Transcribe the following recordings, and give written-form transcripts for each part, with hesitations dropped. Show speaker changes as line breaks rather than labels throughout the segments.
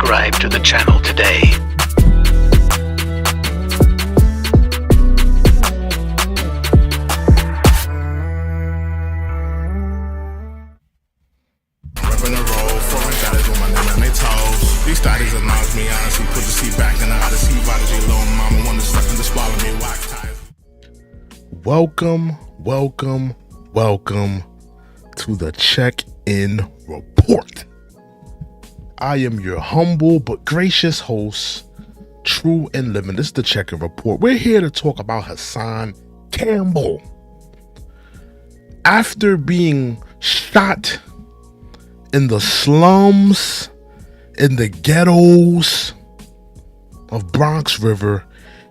subscribe to the channel today.
Repping the road, foreign guys with my name on their toes. These studies announce me honestly, put the seat back in the Odyssey. Prodigy, little mama, one that's stuck in the swallow me, wax ties.
Welcome to the check-in report. I am your humble but gracious host, True and Living. This is the check-in report. We're here to talk about Hassan Campbell. After being shot in the slums, in the ghettos of Bronx River,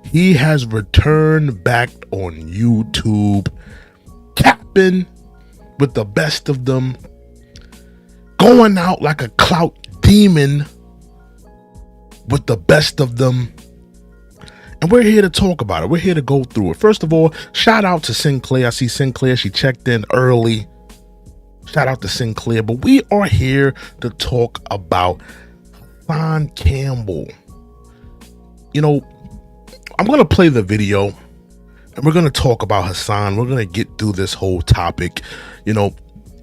he has returned back on YouTube, capping with the best of them, going out like a clout demon with the best of them. And we're here to talk about it. We're here to go through it. First of all, shout out to Sinclair. I see Sinclair. She checked in early. Shout out to Sinclair. But we are here to talk about Hassan Campbell. You know, I'm going to play the video and we're going to talk about Hassan. We're going to get through this whole topic. You know,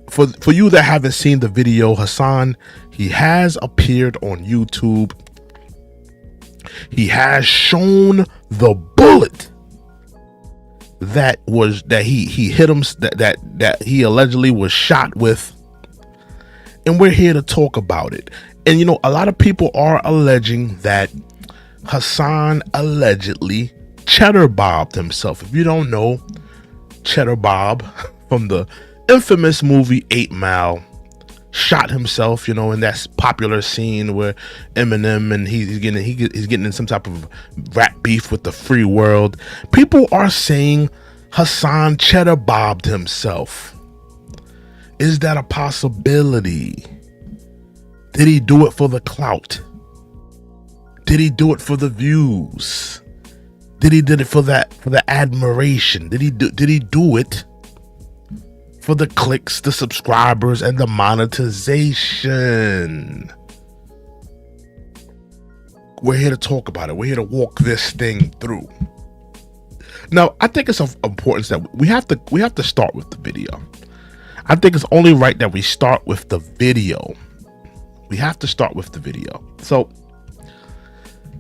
for you that haven't seen the video, Hassan, he has appeared on YouTube. He has shown the bullet that he hit him, that he allegedly was shot with. And we're here to talk about it. And you know, a lot of people are alleging that Hassan allegedly cheddar bobbed himself. If you don't know, Cheddar Bob from the infamous movie 8 Mile shot himself, you know, in that popular scene where Eminem and he's getting in some type of rap beef with the free world. People are saying Hassan cheddar bobbed himself. Is that a possibility? Did he do it for the clout? Did he do it for the views? Did he do it for the admiration? Did he do it for the clicks, the subscribers, and the monetization? We're here to talk about it. We're here to walk this thing through. Now, I think it's of importance that we have to start with the video. I think it's only right that we start with the video. We have to start with the video. So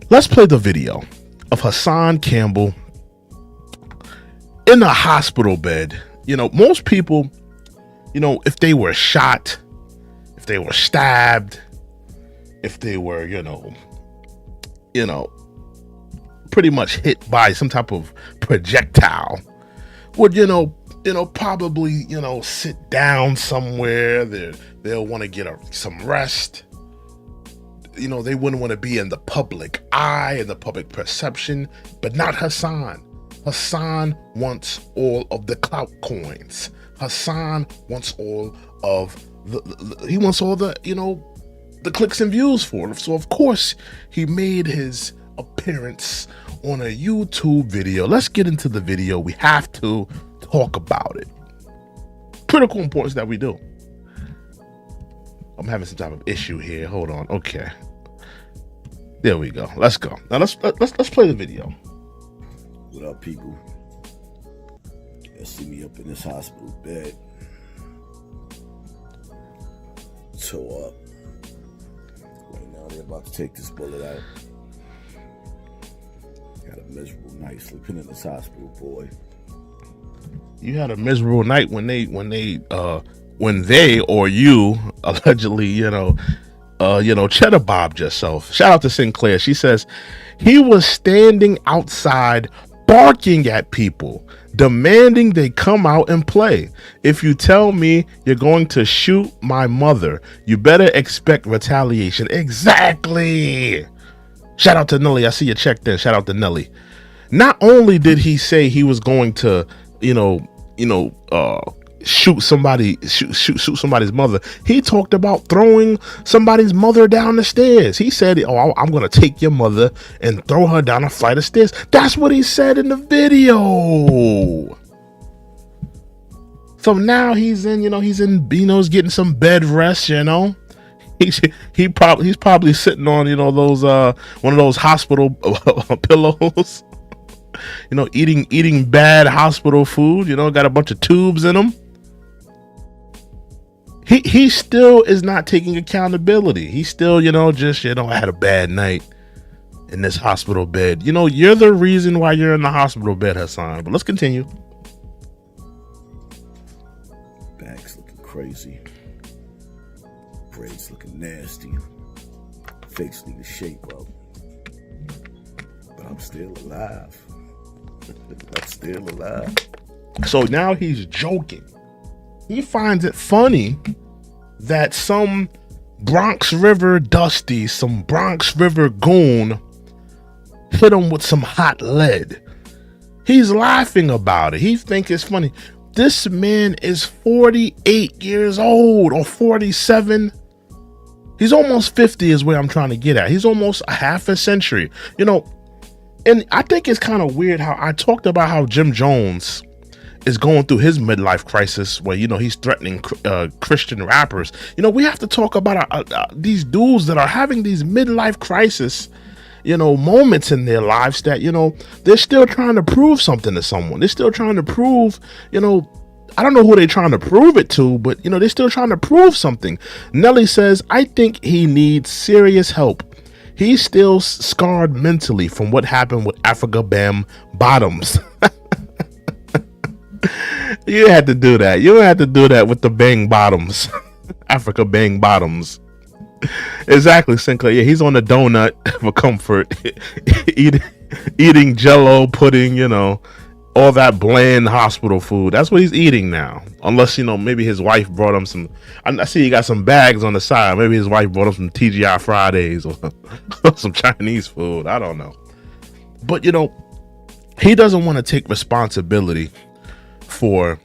let's play the video of Hassan Campbell in a hospital bed. You know, most people, you know, if they were shot, if they were stabbed, if they were, you know, pretty much hit by some type of projectile, would, probably, sit down somewhere. They'll want to get some rest. You know, they wouldn't want to be in the public eye and the public perception, but not Hassan. Hassan wants all of the clout coins. Hassan wants all of the clicks and views for it. So of course he made his appearance on a YouTube video. Let's get into the video. We have to talk about it. Critical importance that we do. I'm having some type of issue here. Hold on. Okay. There we go. Let's go. Now let's play the video.
What up, people? You see me up in this hospital bed, toe up. Right now, they're about to take this bullet out. Had a miserable night sleeping in this hospital, boy.
You had a miserable night when they or you allegedly, cheddar bobbed yourself. Shout out to Sinclair. She says he was standing outside barking at people, demanding they come out and play. If you tell me you're going to shoot my mother, you better expect retaliation. Exactly. Shout out to Nelly. I see you checked in. Shout out to Nelly. Not only did he say he was going to, shoot somebody's mother, he talked about throwing somebody's mother down the stairs. He said, I'm gonna take your mother and throw her down a flight of stairs. That's what he said in the video. So now he's in, he's getting some bed rest, He's probably sitting on, those one of those hospital pillows, eating bad hospital food, got a bunch of tubes in them. He still is not taking accountability. He still, I had a bad night in this hospital bed. You're the reason why you're in the hospital bed, Hassan. But let's continue.
Back's looking crazy. Braids looking nasty. Face need to shape up. But I'm still alive. I'm still alive.
So now he's joking. He finds it funny that some Bronx River Dusty, some Bronx River goon hit him with some hot lead. He's laughing about it. He thinks it's funny. This man is 48 years old or 47. He's almost 50 is where I'm trying to get at. He's almost a half a century. And I think it's kind of weird how I talked about how Jim Jones is going through his midlife crisis where, he's threatening Christian rappers. We have to talk about these dudes that are having these midlife crisis, moments in their lives that, they're still trying to prove something to someone. They're still trying to prove, I don't know who they're trying to prove it to, but, they're still trying to prove something. Nelly says, I think he needs serious help. He's still scarred mentally from what happened with Africa Bam Bottoms. You had to do that. You had to do that with the Bang Bottoms. Africa Bang Bottoms. Exactly, Sinclair. Yeah, he's on the donut for comfort. eating Jello pudding, all that bland hospital food. That's what he's eating now. Unless, maybe his wife brought him some. I see he got some bags on the side. Maybe his wife brought him some TGI Fridays or some Chinese food. I don't know. But, he doesn't want to take responsibility for,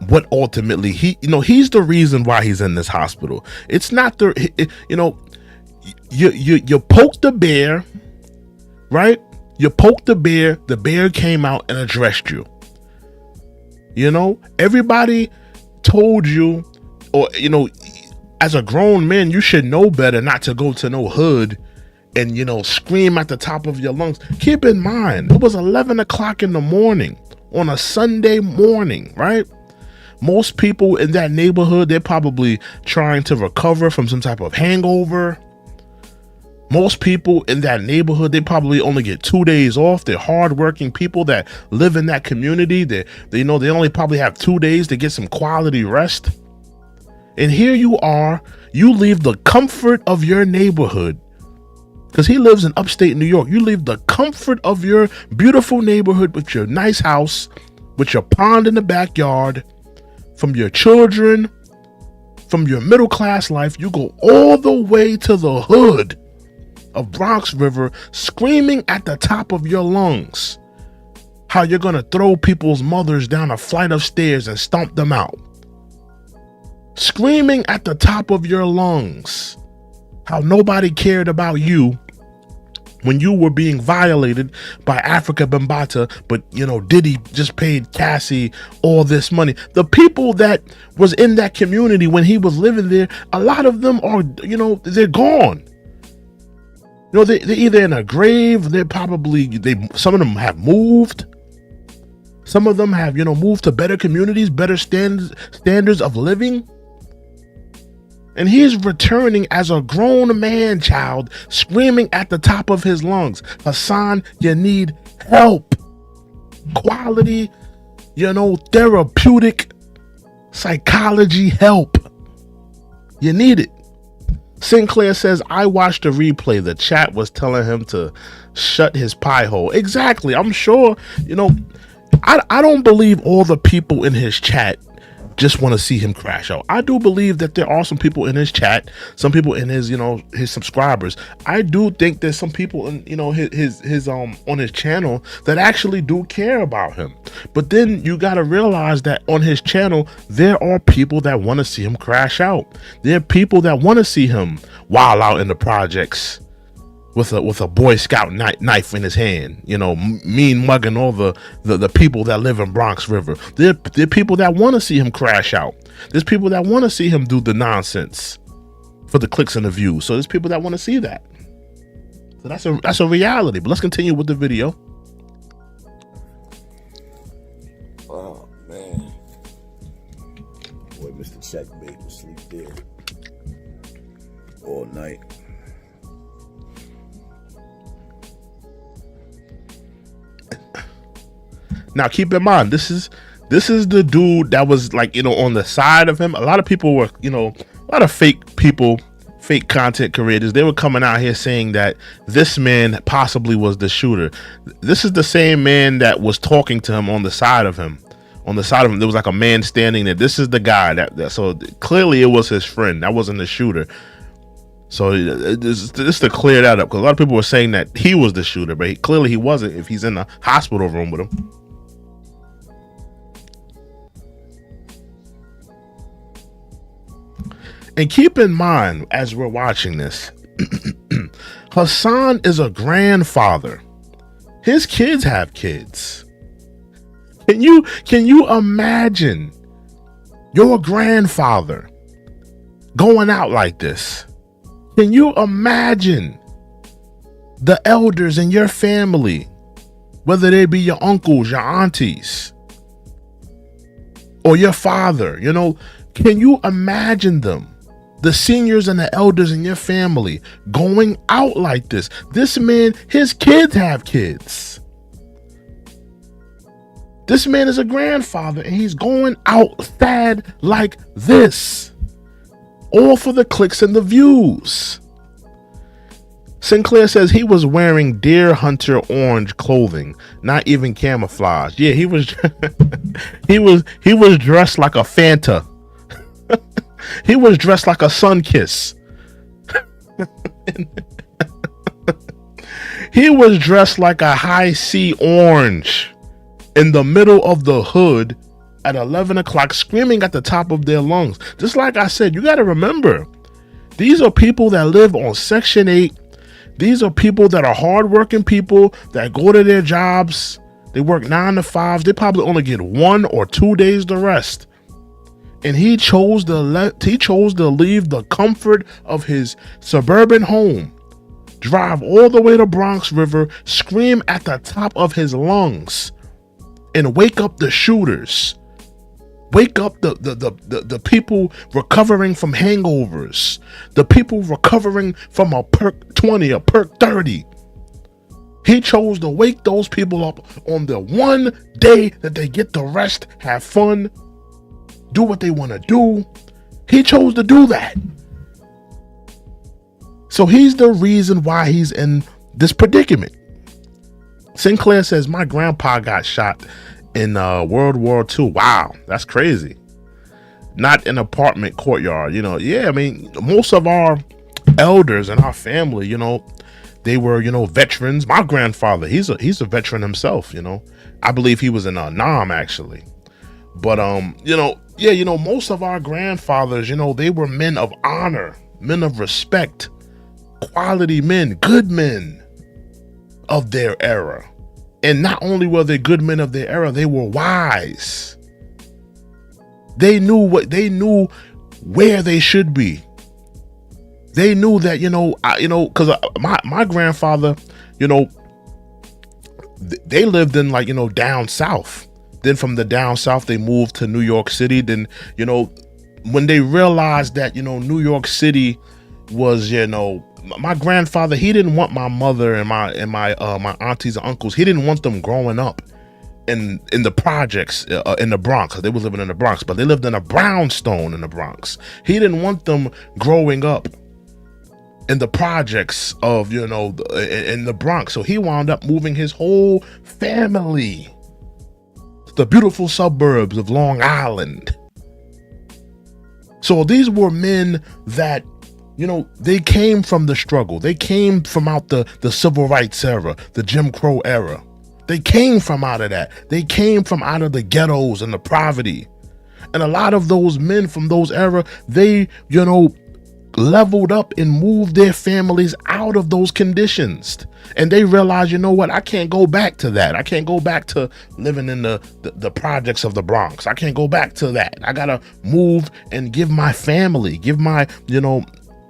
what ultimately he's the reason why he's in this hospital. It's not you poked the bear, right? You poked the bear came out and addressed you. Everybody told you, or, as a grown man, you should know better not to go to no hood and, scream at the top of your lungs. Keep in mind, it was 11 o'clock in the morning on a Sunday morning, right? Most people in that neighborhood, they're probably trying to recover from some type of hangover. Most people in that neighborhood, they probably only get 2 days off. They're hardworking people that live in that community. They only probably have 2 days to get some quality rest. And here you are, you leave the comfort of your neighborhood, because he lives in upstate New York. You leave the comfort of your beautiful neighborhood with your nice house, with your pond in the backyard, from your children, from your middle class life. You go all the way to the hood of Bronx River, screaming at the top of your lungs how you're going to throw people's mothers down a flight of stairs and stomp them out. Screaming at the top of your lungs how nobody cared about you when you were being violated by Africa Bambaataa, but Diddy just paid Cassie all this money. The people that was in that community when he was living there, a lot of them are, they're gone. They're either in a grave, some of them have moved. Some of them have, moved to better communities, better standards of living. And he's returning as a grown man child, screaming at the top of his lungs, Hassan, you need help. Quality, therapeutic psychology help. You need it. Sinclair says, I watched the replay. The chat was telling him to shut his pie hole. Exactly. I'm sure, I don't believe all the people in his chat just want to see him crash out. I do believe that there are some people in his chat, some people in his, his subscribers. I do think there's some people in, his on his channel that actually do care about him. But then you got to realize that on his channel, there are people that want to see him crash out. There are people that want to see him wild out in the projects with a Boy Scout knife in his hand, mean mugging all the people that live in Bronx River. There are people that want to see him crash out. There's people that want to see him do the nonsense. for the clicks and the views. So there's people that want to see that. So that's a reality. But let's continue with the video.
Oh man, boy, Mr. Checkmate was sleep there all night.
Now keep in mind, this is the dude that was like, on the side of him. A lot of people were, a lot of fake people, fake content creators, they were coming out here saying that this man possibly was the shooter. This is the same man that was talking to him on the side of him. On the side of him, there was like a man standing there. This is the guy so clearly it was his friend. That wasn't the shooter. So just to clear that up, because a lot of people were saying that he was the shooter, but clearly he wasn't if he's in the hospital room with him. And keep in mind, as we're watching this, Hassan is a grandfather. His kids have kids. Can you imagine your grandfather going out like this? Can you imagine the elders in your family, whether they be your uncles, your aunties, or your father, can you imagine them? The seniors and the elders in your family going out like this. This man, his kids have kids. This man is a grandfather and he's going out sad like this. All for the clicks and the views. Sinclair says he was wearing deer hunter orange clothing, not even camouflage. Yeah, he was he was dressed like a Fanta. He was dressed like a sun kiss. He was dressed like a high C orange in the middle of the hood at 11 o'clock, screaming at the top of their lungs. Just like I said, you got to remember, these are people that live on Section 8. These are people that are hardworking people that go to their jobs. They work 9 to 5s. They probably only get 1 or 2 days to rest. And he chose to leave the comfort of his suburban home, drive all the way to Bronx River, scream at the top of his lungs, and wake up the shooters. Wake up the people recovering from hangovers, the people recovering from a perk 20, a perk 30. He chose to wake those people up on the one day that they get to rest, have fun, do what they want to do. He chose to do that. So he's the reason why he's in this predicament. Sinclair says, my grandpa got shot in World War II. Wow, that's crazy. Not an apartment courtyard, Yeah, I mean, most of our elders in our family, they were, veterans. My grandfather, he's a veteran himself, I believe he was in Nam actually. But most of our grandfathers, they were men of honor, men of respect, quality men, good men of their era. And not only were they good men of their era, they were wise. They knew where they should be. They knew that, because my grandfather, they lived in down south. Then from the down south, they moved to New York City. Then, when they realized that, New York City was, my grandfather, he didn't want my mother and my aunties and uncles. He didn't want them growing up in the projects in the Bronx. They were living in the Bronx, but they lived in a brownstone in the Bronx. He didn't want them growing up in the projects of, in the Bronx. So he wound up moving his whole family to the beautiful suburbs of Long Island. So these were men that, they came from the struggle. They came from out the civil rights era, the Jim Crow era. They came from out of that. They came from out of the ghettos and the poverty. And a lot of those men from those era, they, leveled up and moved their families out of those conditions. And they realized, I can't go back to that. I can't go back to living in the projects of the Bronx. I can't go back to that. I gotta move and give my family, give my,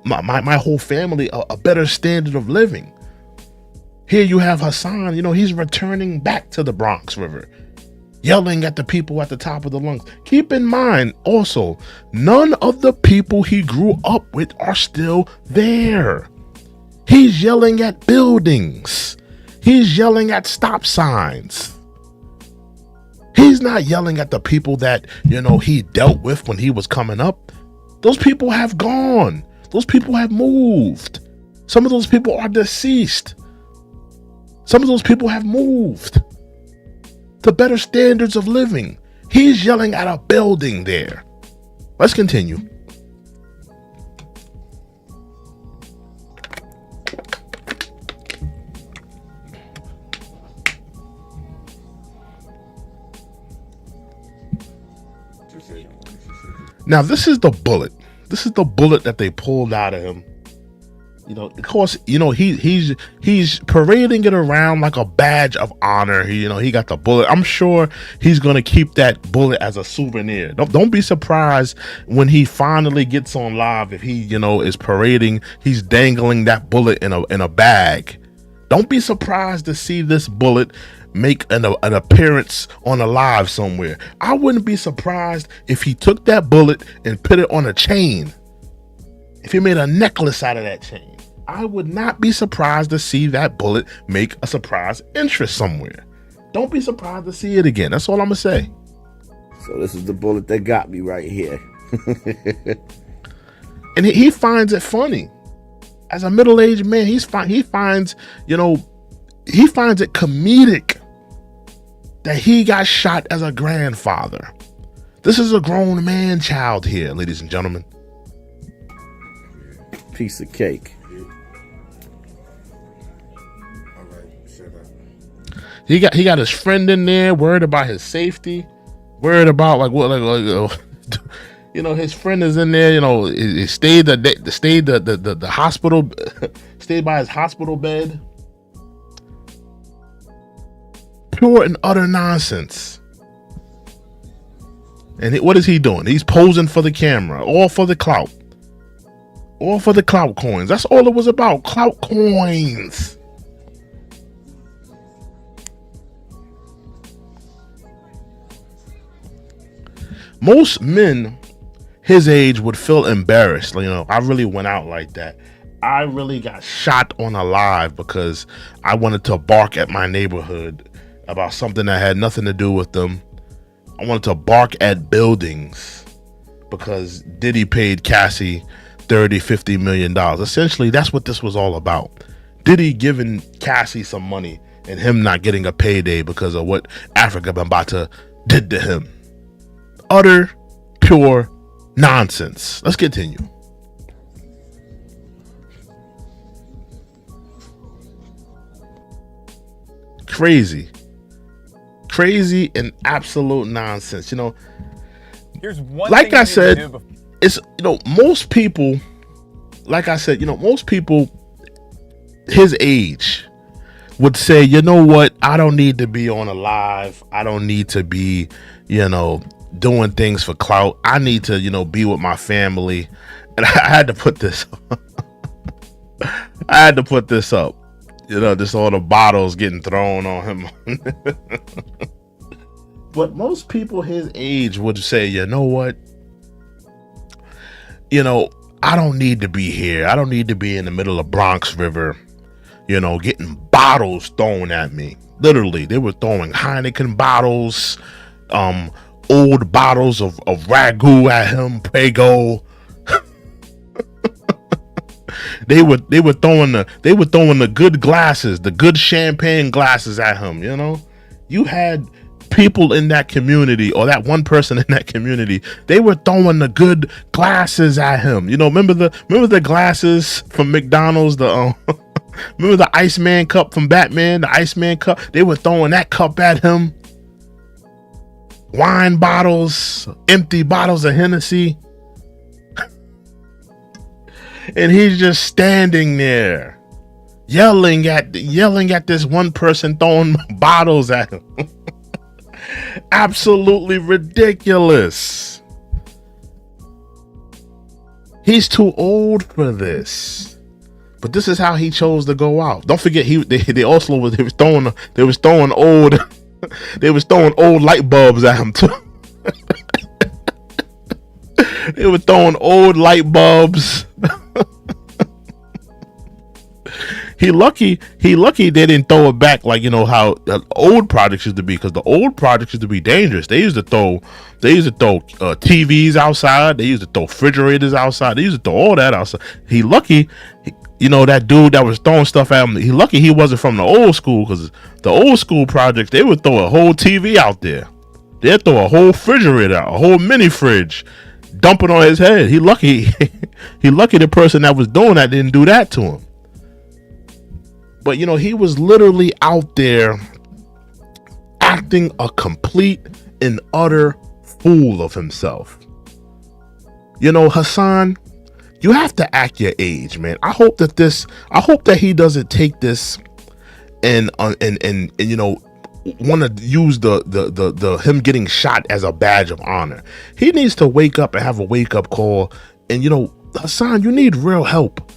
my whole family a better standard of living. Here you have Hassan, he's returning back to the Bronx River, yelling at the people at the top of the lungs. Keep in mind also, none of the people he grew up with are still there. He's yelling at buildings. He's yelling at stop signs. He's not yelling at the people that, he dealt with when he was coming up. Those people have gone. Those people have moved. Some of those people are deceased. Some of those people have moved to better standards of living. He's yelling at a building there. Let's continue. Now, this is the bullet. This is the bullet that they pulled out of him. Of course, he's parading it around like a badge of honor. He got the bullet. I'm sure he's gonna keep that bullet as a souvenir. Don't be surprised when he finally gets on live if he, is parading. He's dangling that bullet in a bag. Don't be surprised to see this bullet make an appearance on a live somewhere. I wouldn't be surprised if he took that bullet and put it on a chain. If he made a necklace out of that chain. I would not be surprised to see that bullet make a surprise interest somewhere. Don't be surprised to see it again. That's all I'm gonna say.
So this is the bullet that got me right here.
And he finds it funny. As a middle-aged man, he finds it comedic that he got shot as a grandfather. This is a grown man child here, ladies and gentlemen.
Piece of cake.
He got his friend in there, worried about his safety, worried about his friend is in there. He stayed the hospital, stayed by his hospital bed. Pure and utter nonsense. And what is he doing? He's posing for the camera, all for the clout. All for the clout coins. That's all it was about. Clout coins. Most men his age would feel embarrassed. I really went out like that. I really got shot on a live because I wanted to bark at my neighborhood about something that had nothing to do with them. I wanted to bark at buildings because Diddy paid Cassie $30-50 million. Essentially, that's what this was all about. Diddy giving Cassie some money and him not getting a payday because of what Africa Bambaataa did to him. Utter, pure nonsense. Let's continue. Crazy and absolute nonsense.
Here's one
like
thing
I said, it's most people, like I said, most people his age would say, you know what, I don't need to be on a live. I don't need to be, doing things for clout. I need to, be with my family. And I had to put this up. Just all the bottles getting thrown on him. But most people his age would say, you know what? I don't need to be here. I don't need to be in the middle of Bronx River, getting bottles thrown at me. Literally, they were throwing Heineken bottles, old bottles of ragu at him, Prego. They were throwing the good glasses, the good champagne glasses at him. You had people in that community, or that one person in that community, they were throwing the good glasses at him. Remember the glasses from McDonald's, remember the Iceman cup from Batman, the Iceman cup? They were throwing that cup at him. Wine bottles, empty bottles of Hennessy. And he's just standing there yelling at this one person throwing bottles at him. Absolutely ridiculous. He's too old for this. But this is how he chose to go out. Don't forget, they also was throwing old they was throwing old light bulbs at him too. They were throwing old light bulbs. He lucky they didn't throw it back like, you know, how old projects used to be, because the old projects used to be dangerous. They used to throw TVs outside. They used to throw refrigerators outside. They used to throw all that outside. He lucky, you know, that dude that was throwing stuff at him, he lucky he wasn't from the old school, because the old school projects, they would throw a whole TV out there. They'd throw a whole refrigerator out, a whole mini fridge, dump it on his head. He lucky the person that was doing that didn't do that to him. But, you know, he was literally out there acting a complete and utter fool of himself. You know, Hassan, you have to act your age, man. I hope that he doesn't take this and you know, want to use the him getting shot as a badge of honor. He needs to wake up and have a wake up call. And, you know, Hassan, you need real help.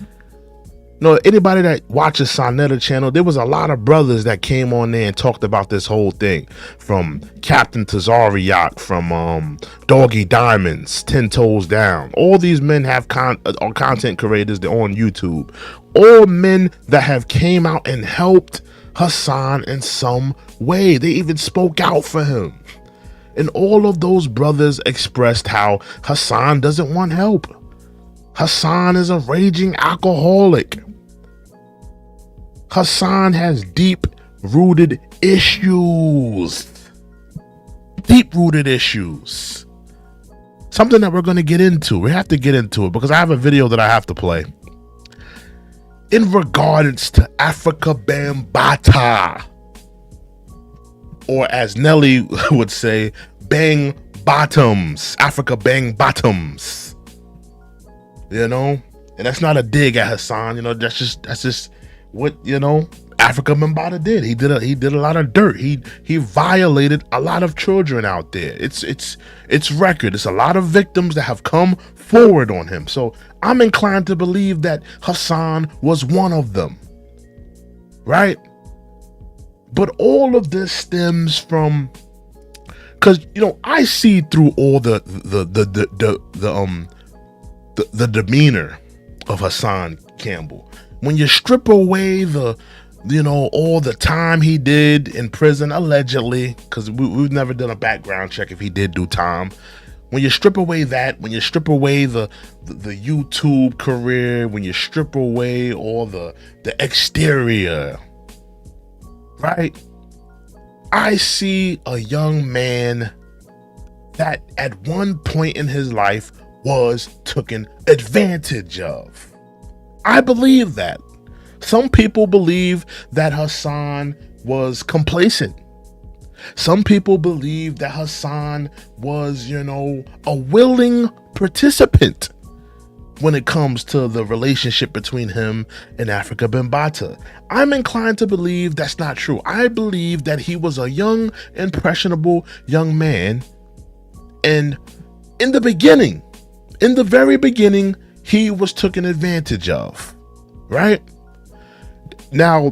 No, anybody that watches Sonetta channel, there was a lot of brothers that came on there and talked about this whole thing, from Captain Tazariak, from Doggy Diamonds, 10 Toes Down. All these men have content creators. They're on YouTube. All men that have came out and helped Hassan in some way. They even spoke out for him. And all of those brothers expressed how Hassan doesn't want help. Hassan is a raging alcoholic. Hassan has deep-rooted issues. Deep-rooted issues. Something that we're going to get into. We have to get into it because I have a video that I have to play. In regards to Africa Bambaataa, or as Nelly would say, bang bottoms. Africa bang bottoms. You know? And that's not a dig at Hassan. You know, that's just what, you know, Africa Bambaataa did. He did a lot of dirt. He violated a lot of children out there. It's record. It's a lot of victims that have come forward on him. So I'm inclined to believe that Hassan was one of them. Right? But all of this stems from, because, you know, I see through all the demeanor of Hassan Campbell. When you strip away all the time he did in prison, allegedly, because we've never done a background check if he did do time. When you strip away that, when you strip away the YouTube career, when you strip away all the exterior, right? I see a young man that at one point in his life was taken advantage of. I believe that. Some people believe that Hassan was complacent. Some people believe that Hassan was, you know, a willing participant when it comes to the relationship between him and Africa Bambaataa. I'm inclined to believe that's not true. I believe that he was a young, impressionable young man. And in the very beginning, he was taken advantage of, right? Now,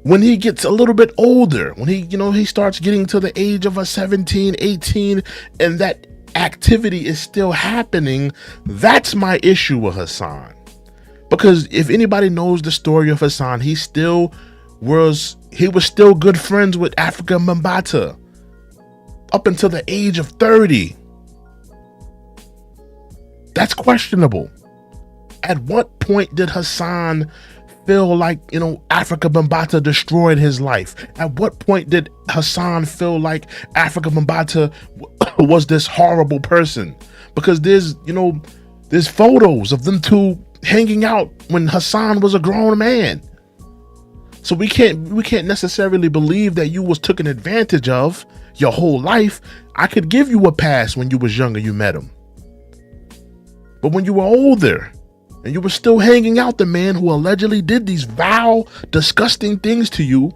when he gets a little bit older, when he starts getting to the age of a 17, 18, and that activity is still happening, that's my issue with Hassan. Because if anybody knows the story of Hassan, he was still good friends with Africa Bambaataa up until the age of 30. That's questionable. At what point did Hassan feel like, you know, Africa Bambaataa destroyed his life? At what point did Hassan feel like Africa Bambaataa was this horrible person? Because there's photos of them two hanging out when Hassan was a grown man. So we can't necessarily believe that you was taken advantage of your whole life. I could give you a pass when you was younger, you met him. But when you were older, and you were still hanging out the man who allegedly did these vile, disgusting things to you,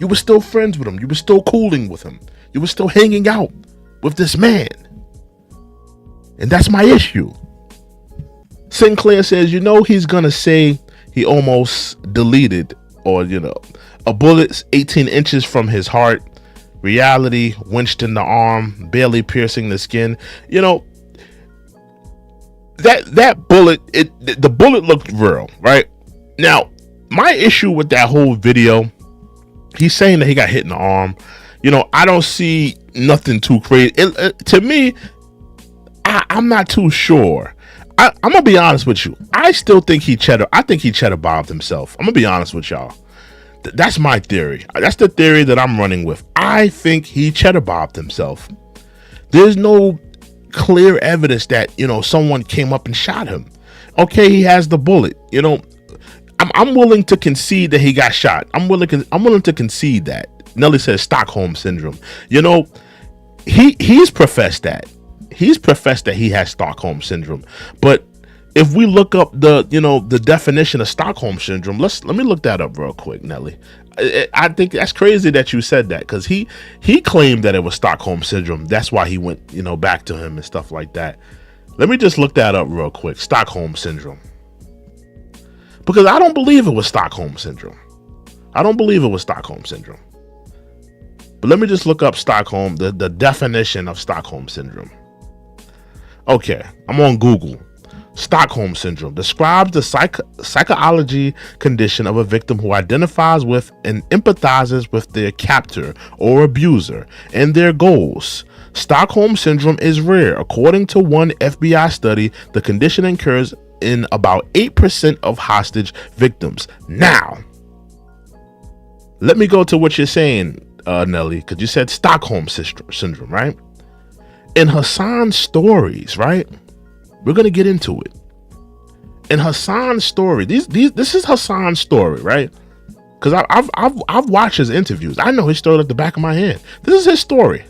you were still friends with him. You were still cooling with him. You were still hanging out with this man. And that's my issue. Sinclair says, he's gonna say he almost deleted, or a bullet 18 inches from his heart. Reality, winched in the arm, barely piercing the skin. That bullet, the bullet looked real, right? Now, my issue with that whole video, he's saying that he got hit in the arm. I don't see nothing too crazy. To me, I'm not too sure. I'm gonna be honest with you. I still think he cheddar bombed himself. I'm gonna be honest with y'all. That's my theory. That's the theory that I'm running with. I think he cheddar bombed himself. There's no clear evidence that someone came up and shot him. Okay, he has the bullet. I'm willing to concede that he got shot. I'm willing to concede that. Nelly says Stockholm syndrome. He's professed that. He's professed that he has Stockholm syndrome. But if we look up the definition of Stockholm syndrome, let me look that up real quick, Nelly. I think that's crazy that you said that, because he claimed that it was Stockholm syndrome. That's why he went back to him and stuff like that. Let me just look that up real quick. Stockholm syndrome. Because I don't believe it was Stockholm syndrome. But let me just look up Stockholm, the definition of Stockholm syndrome. Okay, I'm on Google. Stockholm syndrome describes the psychology condition of a victim who identifies with and empathizes with their captor or abuser and their goals. Stockholm syndrome is rare. According to one FBI study, the condition occurs in about 8% of hostage victims. Now, let me go to what you're saying, Nelly, because you said Stockholm syndrome, right? In Hassan's stories, right? We're gonna get into it. In Hassan's story, this is Hassan's story, right? Because I've watched his interviews. I know his story like the back of my hand. This is his story.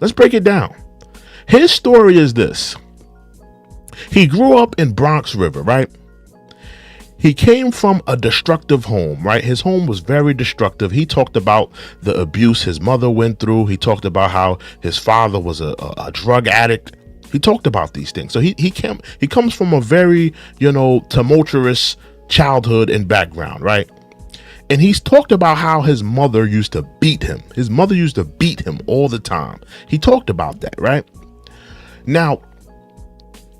Let's break it down. His story is this. He grew up in Bronx River, right? He came from a destructive home, right? His home was very destructive. He talked about the abuse his mother went through. He talked about how his father was a drug addict. He talked about these things. So he comes from a very, tumultuous childhood and background, right? And he's talked about how his mother used to beat him. His mother used to beat him all the time. He talked about that, right? Now,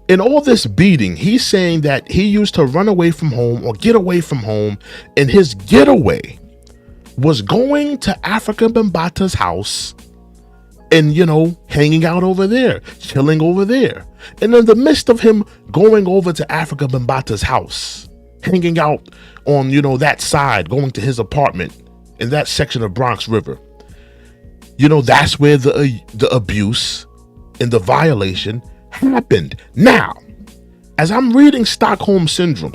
in all this beating, he's saying that he used to run away from home or get away from home, and his getaway was going to Africa Bambata's house and, hanging out over there, chilling over there. And in the midst of him going over to Africa Bambata's house, hanging out on, that side, going to his apartment in that section of Bronx River, that's where the abuse and the violation happened. Now, as I'm reading Stockholm syndrome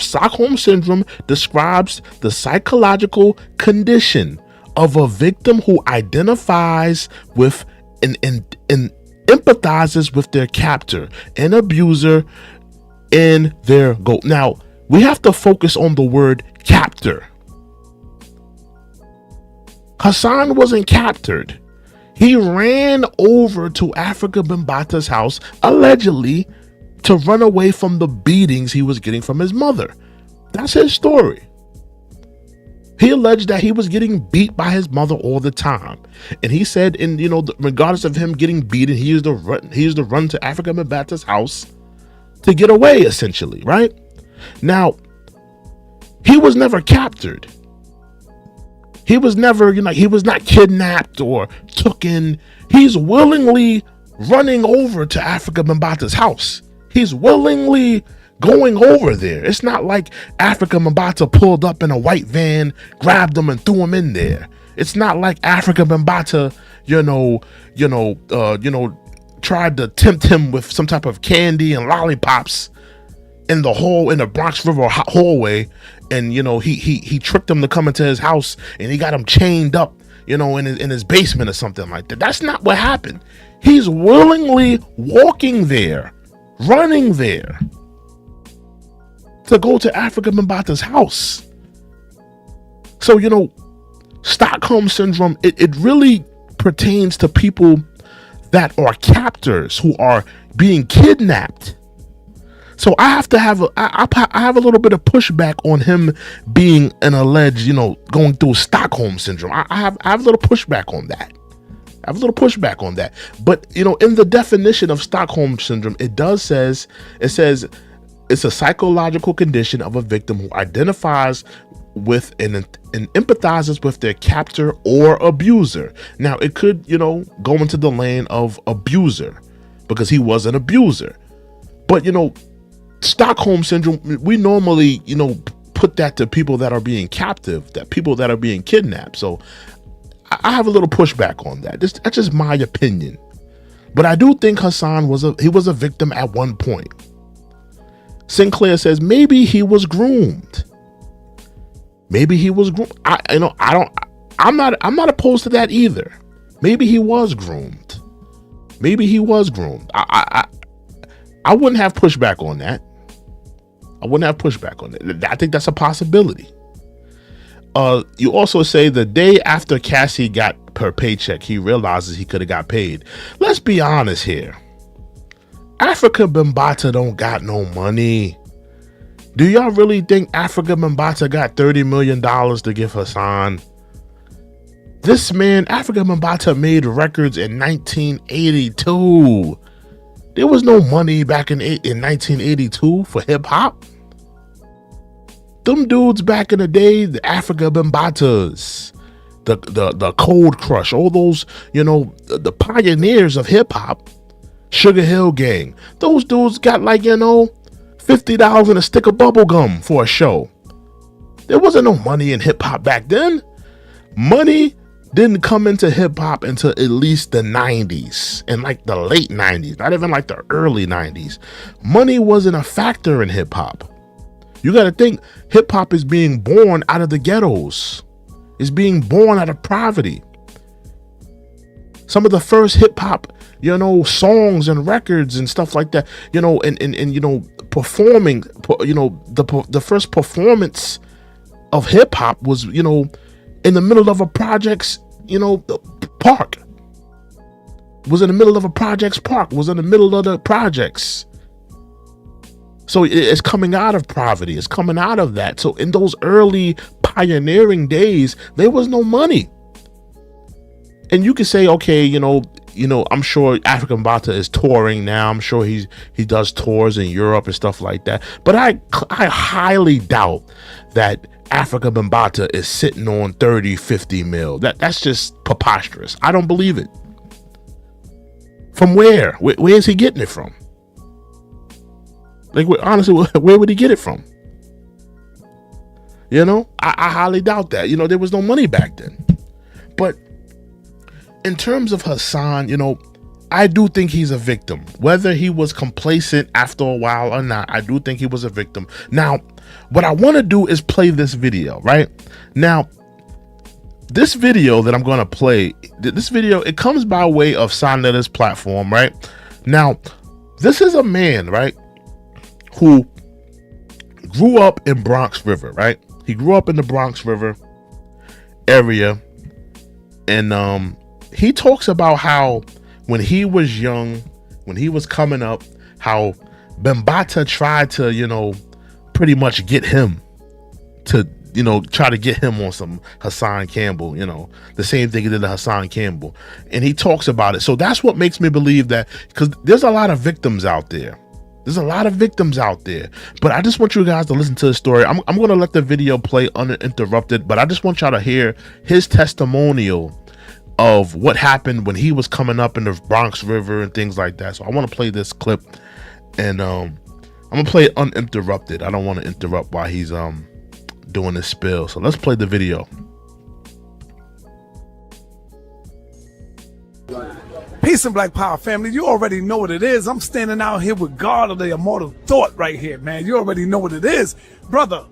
describes the psychological condition of a victim who identifies with and empathizes with their captor and abuser and their goal. Now, we have to focus on the word captor. Hassan wasn't captured. He ran over to Africa Bambata's house, allegedly, to run away from the beatings he was getting from his mother. That's his story. He alleged that he was getting beat by his mother all the time. And he said, regardless of him getting beaten, he used to run to Africa Bambata's house to get away, essentially, right? Now, he was never captured. He was never, he was not kidnapped or taken. He's willingly running over to Africa Bambata's house. He's willingly going over there. It's not like Africa Bambata pulled up in a white van, grabbed him and threw him in there. It's not like Africa Bambata, tried to tempt him with some type of candy and lollipops in the Bronx River hallway, and he tricked him to come into his house, and he got him chained up, in his basement or something like that. That's not what happened. He's willingly walking there, running there to go to Africa Bambata's house. So Stockholm syndrome, it really pertains to people that are captors, who are being kidnapped. So I have to have I have a little bit of pushback on him being an alleged, going through Stockholm syndrome. I have a little pushback on that. But in the definition of Stockholm syndrome, it says it's a psychological condition of a victim who identifies with and empathizes with their captor or abuser. Now it could, go into the lane of abuser because he was an abuser. But Stockholm syndrome, we normally, put that to people that are being captive, that people that are being kidnapped. So I have a little pushback on that. That's just my opinion. But I do think Hassan was a victim at one point. Sinclair says maybe he was groomed. I'm not opposed to that either. Maybe he was groomed. I wouldn't have pushback on that. I think that's a possibility. You also say the day after Cassie got her paycheck, he realizes he could have got paid. Let's be honest here. Africa Bambaataa don't got no money. Do y'all really think Africa Bambaataa got $30 million to give Hassan? This man, Africa Bambaataa, made records in 1982. There was no money back in 1982 for hip hop. Them dudes back in the day, the Africa Bambaataas, the Cold Crush, all those, the pioneers of hip hop, Sugar Hill Gang. Those dudes got $50 and a stick of bubble gum for a show. There wasn't no money in hip hop back then. Money didn't come into hip hop until at least the 90s and the late 90s, not even the early 90s. Money wasn't a factor in hip hop. You got to think hip hop is being born out of the ghettos. It's being born out of poverty. Some of the first hip hop, songs and records and stuff like that, and performing, the first performance of hip hop was, in the middle of a projects, park. Was in the middle of a projects park. Was in the middle of the projects. So it's coming out of poverty. It's coming out of that. So in those early pioneering days, there was no money. And you can say, okay, I'm sure Africa Bambaataa is touring now. I'm sure he does tours in Europe and stuff like that. But I highly doubt that Africa Bambaataa is sitting on 30, 50 mil. That's just preposterous. I don't believe it. From where? Where is he getting it from? Honestly, where would he get it from? I highly doubt that. There was no money back then. But in terms of Hassan, I do think he's a victim. Whether he was complacent after a while or not, I do think he was a victim. Now, what I want to do is play this video, right? Now, this video that I'm going to play, it comes by way of Sonnetta's platform, right? Now, this is a man, right, who grew up in Bronx River, right? He grew up in the Bronx River area. And he talks about how when he was young, when he was coming up, how Bambaataa tried to, pretty much get him to, try to get him on some Hassan Campbell, the same thing he did to Hassan Campbell. And he talks about it. So that's what makes me believe that, because there's a lot of victims out there. But I just want you guys to listen to the story. I'm going to let the video play uninterrupted, but I just want y'all to hear his testimonial of what happened when he was coming up in the Bronx River and things like that. So I want to play this clip, and I'm going to play it uninterrupted. I don't want to interrupt while he's doing this spill. So let's play the video.
Peace and Black Power family. You already know what it is. I'm standing out here with God of the Immortal Thought right here, man. You already know what it is. Brother,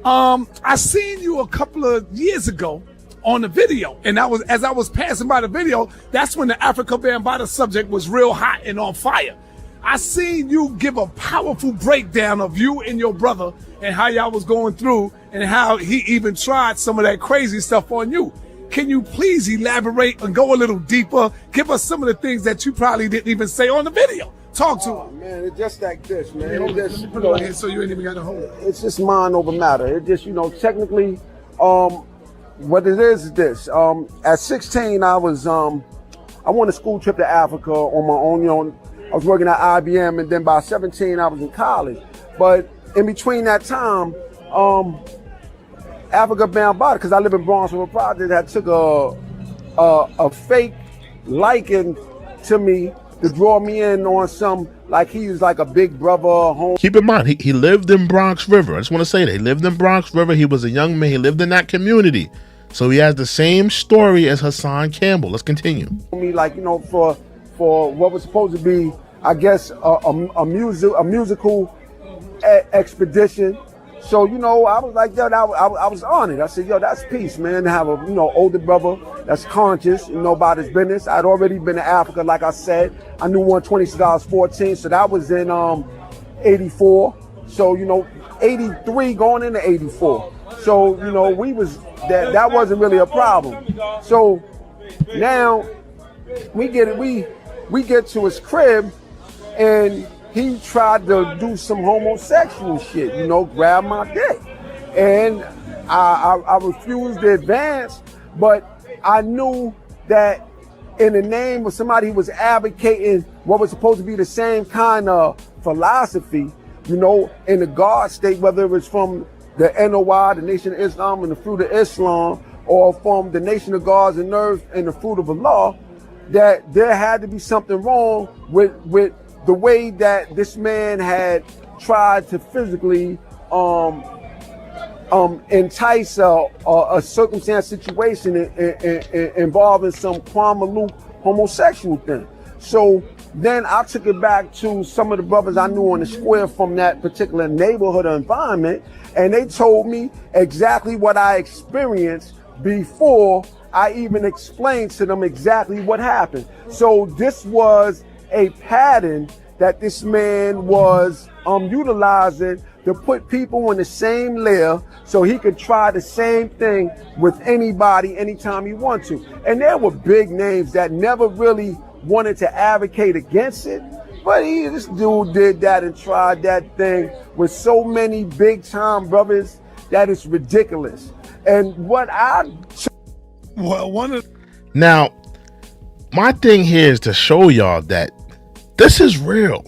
I seen you a couple of years ago on the video, and as I was passing by the video, that's when the Africa Bambaataa subject was real hot and on fire. I seen you give a powerful breakdown of you and your brother and how y'all was going through and how he even tried some of that crazy stuff on you. Can you please elaborate and go a little deeper? Give us some of the things that you probably didn't even say on the video. Talk to him.
Man, it's just like this, man.
Hold it. Let me put it right here so you ain't even got to hold it.
It's just mind over matter. It just, technically, what it is this. At 16, I won a school trip to Africa on my own. I was working at IBM, and then by 17, I was in college. But in between that time, Africa bound by, because I live in Bronx with a project that took a fake liking to me to draw me in on some, like he was like a big brother home.
Keep in mind, he lived in Bronx River. I just want to say that. He lived in Bronx River. He was a young man. He lived in that community. So he has the same story as Hassan Campbell. Let's continue.
Me, like, for what was supposed to be, I guess, a musical expedition. So, I was like, yo, I was on it. I said, yo, that's peace, man, to have a, older brother that's conscious, about his business. I'd already been to Africa, like I said. I knew 120 since I was 14, so that was in 84. So, 83 going into 84. So, we was, that wasn't really a problem. So now we get to his crib, and he tried to do some homosexual shit, grab my dick. And I refused to advance, but I knew that in the name of somebody who was advocating what was supposed to be the same kind of philosophy, in the God state, whether it was from the NOI, the Nation of Islam, and the Fruit of Islam, or from the Nation of Gods and Earth and the Fruit of Allah, that there had to be something wrong with the way that this man had tried to physically entice a circumstance situation involving some Kwamalu homosexual thing. So then I took it back to some of the brothers I knew on the square from that particular neighborhood or environment, and they told me exactly what I experienced before I even explained to them exactly what happened. So this was a pattern that this man was utilizing to put people in the same layer so he could try the same thing with anybody anytime he wanted to. And there were big names that never really wanted to advocate against it, but this dude did that and tried that thing with so many big time brothers that it's ridiculous. And
now, my thing here is to show y'all that this is real.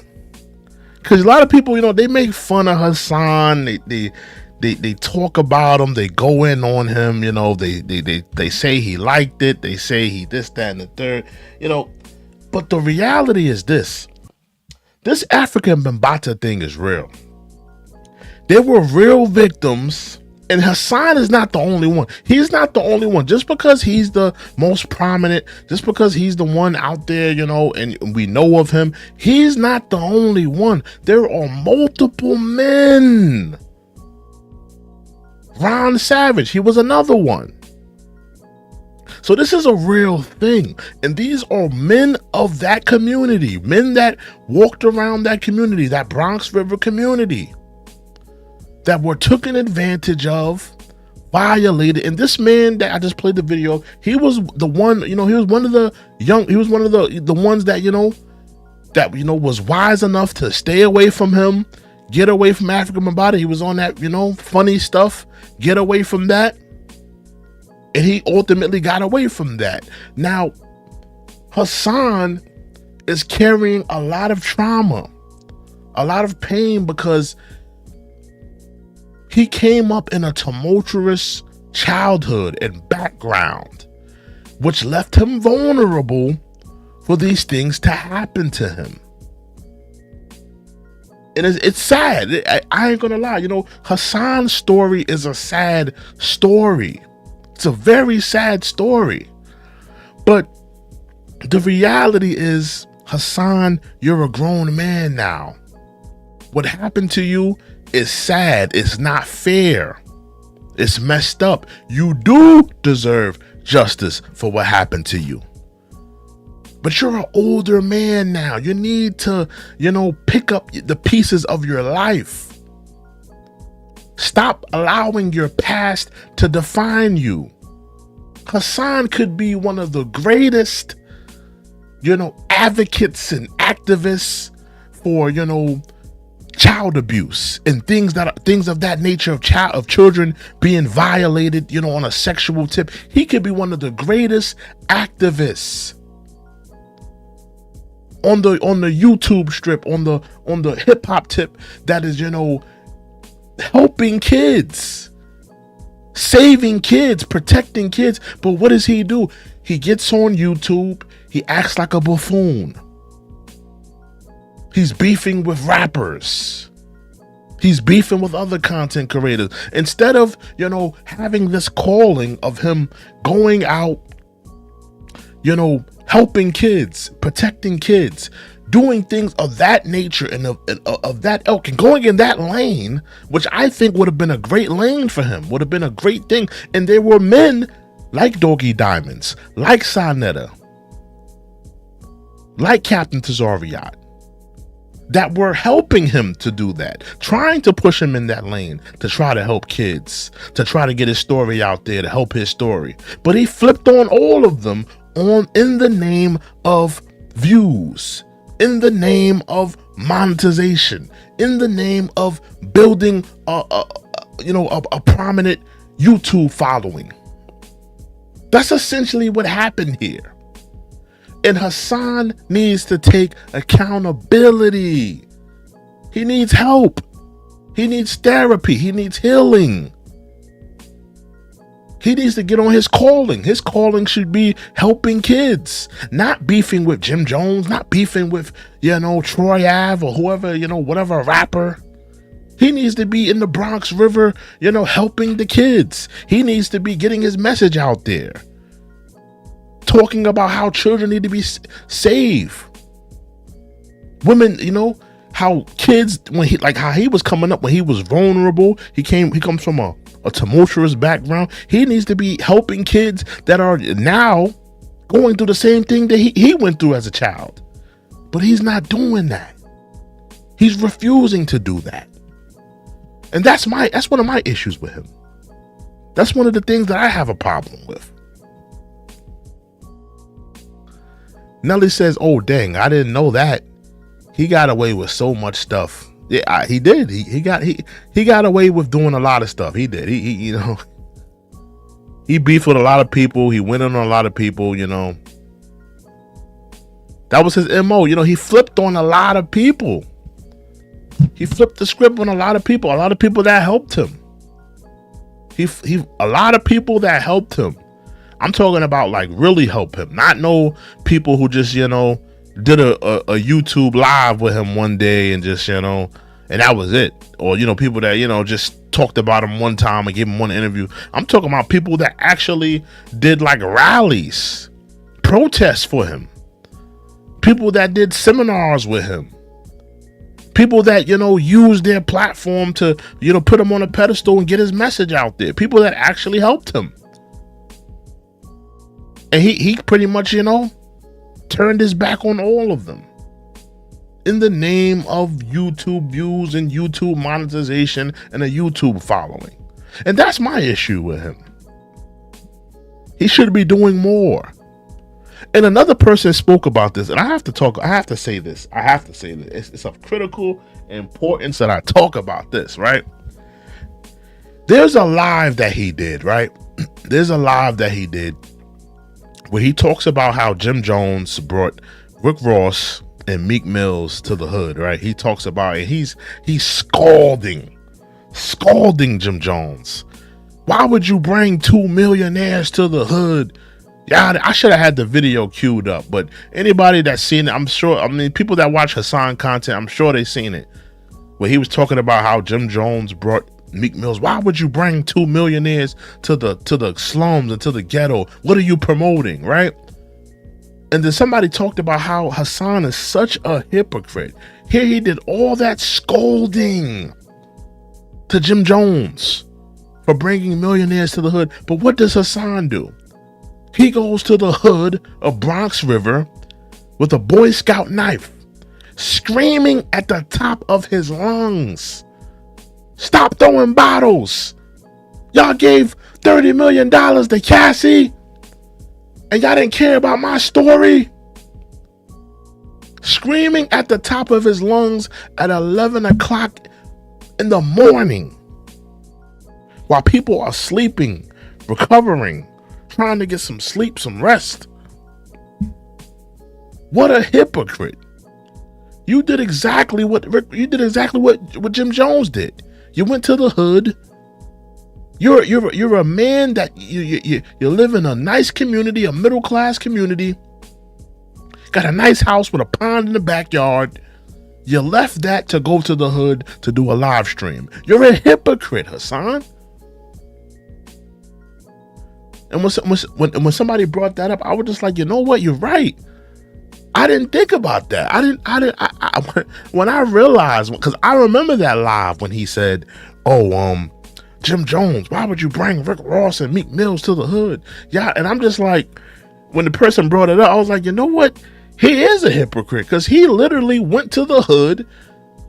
Because a lot of people, they make fun of Hassan. They talk about him. They go in on him. They say he liked it. They say he this, that, and the third. But the reality is this. This African Bambata thing is real. There were real victims. And Hassan is not the only one. He's not the only one. Just because he's the most prominent, just because he's the one out there, and we know of him, he's not the only one. There are multiple men. Ron Savage, he was another one. So this is a real thing. And these are men of that community, men that walked around that community, that Bronx River community, that were taken advantage of, violated. And this man that I just played the video, he was the one, he was one of the ones that, was wise enough to stay away from him, get away from African Bambata. He was on that, funny stuff, get away from that. And he ultimately got away from that. Now, Hassan is carrying a lot of trauma, a lot of pain, because he came up in a tumultuous childhood and background, which left him vulnerable for these things to happen to him. And it's sad. I ain't gonna lie. Hassan's story is a sad story. It's a very sad story. But the reality is, Hassan, you're a grown man now. What happened to you is sad. It's not fair. It's messed up. You do deserve justice for what happened to you. But you're an older man now. You need to, pick up the pieces of your life. Stop allowing your past to define you. Hassan could be one of the greatest, advocates and activists for, you know, child abuse and things of that nature, of children being violated, you know, on a sexual tip. He could be one of the greatest activists on the YouTube strip, on the hip hop tip, that is, you know, helping kids, saving kids, protecting kids. But what does he do? He gets on YouTube, he acts like a buffoon. He's beefing with rappers. He's beefing with other content creators. Instead of, you know, having this calling of him going out, you know, helping kids, protecting kids, doing things of that nature and of that ilk, and going in that lane, which I think would have been a great lane for him, would have been a great thing. And there were men like Doggy Diamonds, like Sonetta, like Captain Tazariot, that were helping him to do that, trying to push him in that lane, to try to help kids, to try to get his story out there, to help his story. But he flipped on all of them in the name of views, in the name of monetization, in the name of building a prominent YouTube following. That's essentially what happened here. And Hassan needs to take accountability. He needs help. He needs therapy. He needs healing. He needs to get on his calling. His calling should be helping kids, not beefing with Jim Jones, not beefing with, you know, Troy Ave or whoever, you know, whatever rapper. He needs to be in the Bronx River, you know, helping the kids. He needs to be getting his message out there, talking about how children need to be saved. Women, you know, how kids, how he was coming up when he was vulnerable. He comes from a tumultuous background. He needs to be helping kids that are now going through the same thing that he went through as a child. But he's not doing that. He's refusing to do that. And that's one of my issues with him. That's one of the things that I have a problem with. Nelly says, "Oh dang, I didn't know that. He got away with so much stuff." Yeah, he did. He got away with doing a lot of stuff. He did. He you know, he beefed with a lot of people. He went on a lot of people. You know, that was his MO. You know, he flipped on a lot of people. He flipped the script on a lot of people. A lot of people that helped him. A lot of people that helped him. I'm talking about like really help him, not no people who just, you know, did a YouTube live with him one day and just, you know, and that was it. Or, you know, people that, you know, just talked about him one time and gave him one interview. I'm talking about people that actually did like rallies, protests for him. People that did seminars with him. People that, you know, used their platform to, you know, put him on a pedestal and get his message out there. People that actually helped him. And he pretty much, you know, turned his back on all of them in the name of YouTube views and YouTube monetization and a YouTube following. And that's my issue with him. He should be doing more. And another person spoke about this, and I have to say this. It's of critical importance that I talk about this, right? There's a live that he did, right? There's a live that he did where he talks about how Jim Jones brought Rick Ross and Meek Mills to the hood, right? He talks about it. He's scalding Jim Jones. Why would you bring 2 millionaires to the hood? Yeah, I should have had the video queued up, but anybody that's seen it, I'm sure, I mean, people that watch Hassan content, I'm sure they've seen it, where he was talking about how Jim Jones brought Meek Mills. Why would you bring 2 millionaires to the slums and to the ghetto? What are you promoting, right? And then somebody talked about how Hassan is such a hypocrite. Here he did all that scolding to Jim Jones for bringing millionaires to the hood. But what does Hassan do? He goes to the hood of Bronx River with a Boy Scout knife, screaming at the top of his lungs, "Stop throwing bottles. Y'all gave $30 million to Cassie, and y'all didn't care about my story." screaming at the top of his lungs at 11 o'clock in the morning while people are sleeping, recovering, trying to get some sleep, some rest. What a hypocrite. You did exactly what Jim Jones did. You went to the hood. You're a man that you live in a nice community, a middle class community. Got a nice house with a pond in the backyard. You left that to go to the hood to do a live stream. You're a hypocrite, Hassan. And when somebody brought that up, I was just like, you know what? You're right. I didn't think about that. When I realized, because I remember that live when he said, Jim Jones, why would you bring Rick Ross and Meek Mills to the hood? Yeah, and I'm just like, when the person brought it up, I was like, you know what? He is a hypocrite, because he literally went to the hood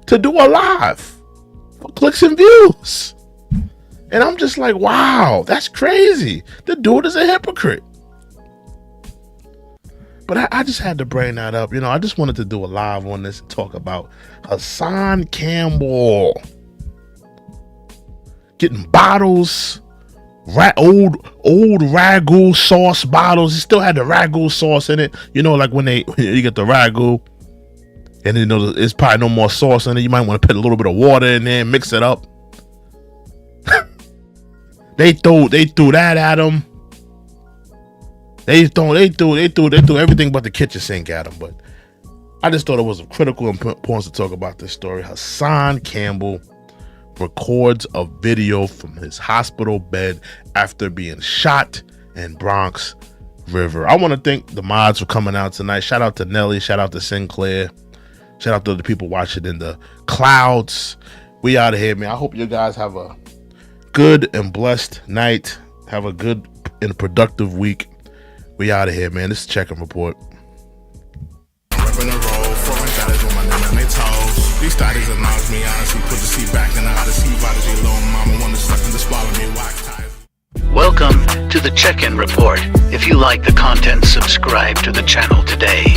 to do a live for clicks and views. And I'm just like, wow, that's crazy. The dude is a hypocrite. But I just had to bring that up. I just wanted to do a live on this and talk about Hassan Campbell getting bottles, old ragu sauce bottles. He still had the ragu sauce in it. Like when you get the ragu, and then there's probably no more sauce in it. You might want to put a little bit of water in there and mix it up. They threw that at him. They threw everything but the kitchen sink at him. But I just thought it was of critical importance to talk about this story. Hassan Campbell records a video from his hospital bed after being shot in Bronx River. I want to thank the mods for coming out tonight. Shout out to Nelly. Shout out to Sinclair. Shout out to the people watching in the clouds. We out of here, man. I hope you guys have a good and blessed night. Have a good and productive week. We out of here, man. This is Check-in Report.
Repping the road, foreign status with my name on their toes. These status announce me, honestly, put the seat back in the Odyssey. Prodigy, little mama, wanna suck in the swallow me, wax ties.
Welcome to the Check-in Report. If you like the content, subscribe to the channel today.